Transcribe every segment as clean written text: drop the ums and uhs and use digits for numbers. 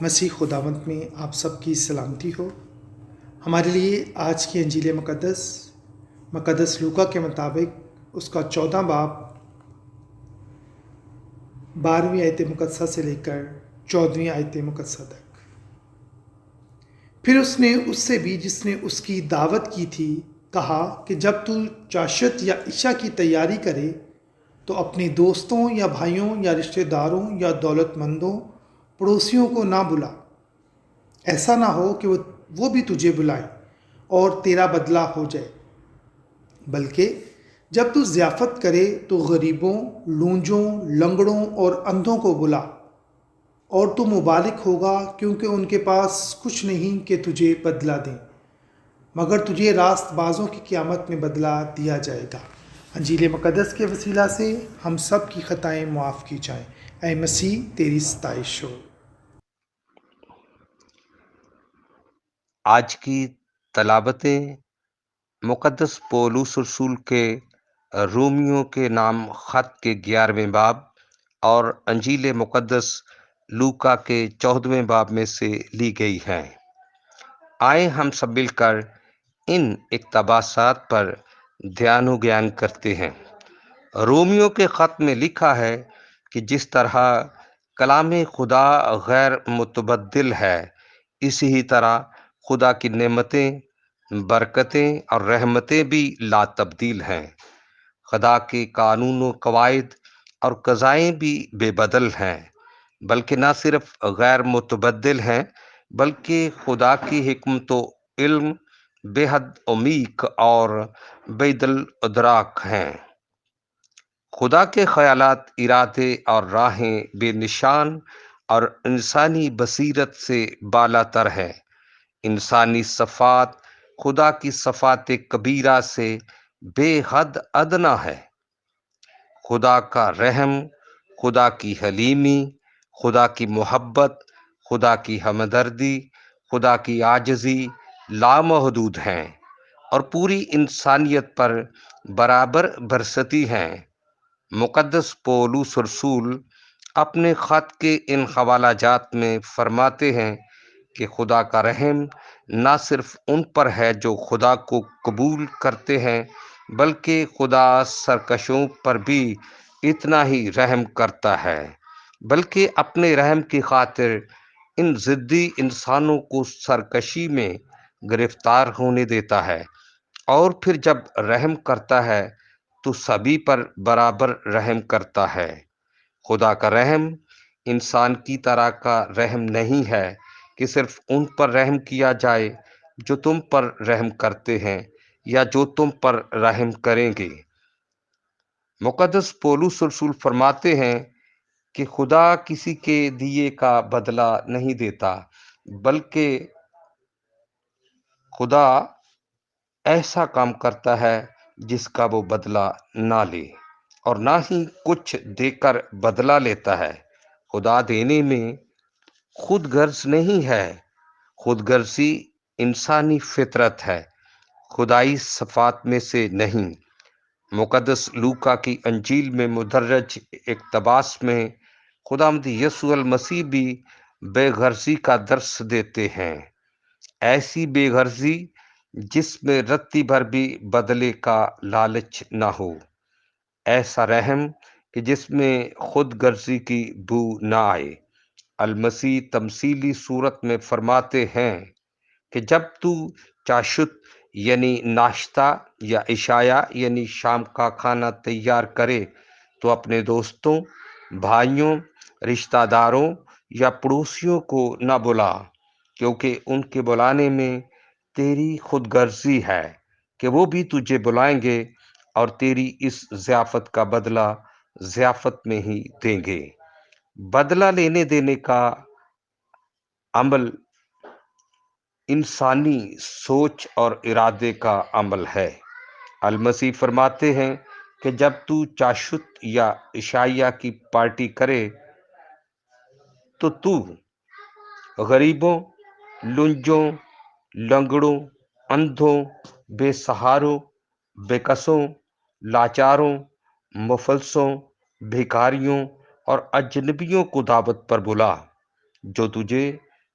مسیح خداوند میں آپ سب کی سلامتی ہو۔ ہمارے لیے آج کی انجیل مقدس لوکا کے مطابق اس کا 14 باب 12ویں آیت مقدسہ سے لے کر 14ویں آیت مقدسہ تک۔ پھر اس نے اس سے بھی جس نے اس کی دعوت کی تھی کہا کہ جب تو چاشت یا عشاء کی تیاری کرے تو اپنے دوستوں یا بھائیوں یا رشتہ داروں یا دولت مندوں پڑوسیوں کو نہ بلا، ایسا نہ ہو کہ وہ بھی تجھے بلائیں اور تیرا بدلہ ہو جائے، بلکہ جب تو ضیافت کرے تو غریبوں، لونجوں، لنگڑوں اور اندھوں کو بلا، اور تو مبارک ہوگا کیونکہ ان کے پاس کچھ نہیں کہ تجھے بدلہ دیں، مگر تجھے راست بازوں کی قیامت میں بدلہ دیا جائے گا۔ انجیل مقدس کے وسیلہ سے ہم سب کی خطائیں معاف کی جائیں۔ اے مسیح تیری ستائش ہو۔ آج کی تلاوتیں مقدس پولس رسول کے رومیوں کے نام خط کے 11ویں باب اور انجیل مقدس لوکا کے 14ویں باب میں سے لی گئی ہیں۔ آئے ہم سب مل کر ان اقتباسات پر دھیان و گیان کرتے ہیں۔ رومیوں کے خط میں لکھا ہے کہ جس طرح کلام خدا غیر متبدل ہے، اسی ہی طرح خدا کی نعمتیں، برکتیں اور رحمتیں بھی لا تبدیل ہیں۔ خدا کے قانون و قواعد اور قضائیں بھی بے بدل ہیں، بلکہ نہ صرف غیر متبدل ہیں بلکہ خدا کی حکمت و علم بے حد عمیق اور بعید الادراک ہیں۔ خدا کے خیالات، ارادے اور راہیں بے نشان اور انسانی بصیرت سے بالا تر ہے۔ انسانی صفات خدا کی صفات کبیرہ سے بے حد ادنا ہے۔ خدا کا رحم، خدا کی حلیمی، خدا کی محبت، خدا کی ہمدردی، خدا کی عاجزی لامحدود ہیں اور پوری انسانیت پر برابر برستی ہیں۔ مقدس پولس رسول اپنے خط کے ان حوالہ جات میں فرماتے ہیں کہ خدا کا رحم نہ صرف ان پر ہے جو خدا کو قبول کرتے ہیں، بلکہ خدا سرکشوں پر بھی اتنا ہی رحم کرتا ہے، بلکہ اپنے رحم کی خاطر ان ضدی انسانوں کو سرکشی میں گرفتار ہونے دیتا ہے، اور پھر جب رحم کرتا ہے تو سبھی پر برابر رحم کرتا ہے۔ خدا کا رحم انسان کی طرح کا رحم نہیں ہے کہ صرف ان پر رحم کیا جائے جو تم پر رحم کرتے ہیں یا جو تم پر رحم کریں گے۔ مقدس پولس رسول فرماتے ہیں کہ خدا کسی کے دیے کا بدلہ نہیں دیتا، بلکہ خدا ایسا کام کرتا ہے جس کا وہ بدلہ نہ لے، اور نہ ہی کچھ دے کر بدلہ لیتا ہے۔ خدا دینے میں خود غرض نہیں ہے، خود غرضی انسانی فطرت ہے، خدائی صفات میں سے نہیں۔ مقدس لوکا کی انجیل میں مدرج اقتباس میں خداوند یسوع المسیح بھی بے غرضی کا درس دیتے ہیں، ایسی بے غرضی جس میں رتی بھر بھی بدلے کا لالچ نہ ہو، ایسا رحم کہ جس میں خود غرضی کی بو نہ آئے۔ المسیح تمثیلی صورت میں فرماتے ہیں کہ جب تو چاشت یعنی ناشتہ یا عشاء یعنی شام کا کھانا تیار کرے تو اپنے دوستوں، بھائیوں، رشتہ داروں یا پڑوسیوں کو نہ بلا، کیونکہ ان کے بلانے میں تیری خود غرضی ہے کہ وہ بھی تجھے بلائیں گے اور تیری اس ضیافت کا بدلہ ضیافت میں ہی دیں گے۔ بدلہ لینے دینے کا عمل انسانی سوچ اور ارادے کا عمل ہے۔ المسیح فرماتے ہیں کہ جب تو چاشت یا عشائیہ کی پارٹی کرے تو غریبوں، لنجوں، لنگڑوں، اندھوں، بے سہاروں، بے کسوں، لاچاروں، مفلسوں، بھکاریوں اور اجنبیوں کو دعوت پر بلا، جو تجھے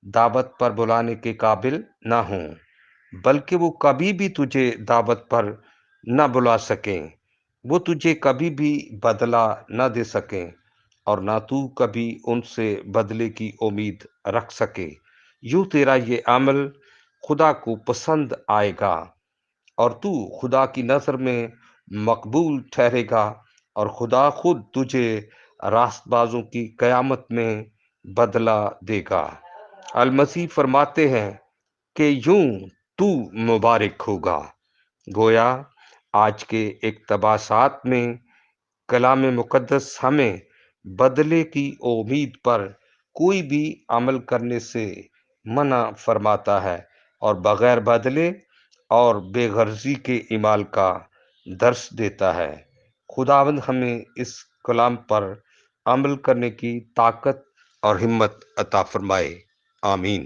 دعوت پر بلانے کے قابل نہ ہوں، بلکہ وہ کبھی بھی تجھے دعوت پر نہ بلا سکیں، وہ تجھے کبھی بھی بدلہ نہ دے سکیں اور نہ تو کبھی ان سے بدلے کی امید رکھ سکے۔ یوں تیرا یہ عمل خدا کو پسند آئے گا اور تو خدا کی نظر میں مقبول ٹھہرے گا اور خدا خود تجھے راست بازوں کی قیامت میں بدلہ دے گا۔ المسیح فرماتے ہیں کہ یوں تو مبارک ہوگا۔ گویا آج کے اقتباسات میں کلام مقدس ہمیں بدلے کی امید پر کوئی بھی عمل کرنے سے منع فرماتا ہے اور بغیر بدلے اور بے غرضی کے اعمال کا درس دیتا ہے۔ خداوند ہمیں اس کلام پر عمل کرنے کی طاقت اور ہمت عطا فرمائے۔ آمین۔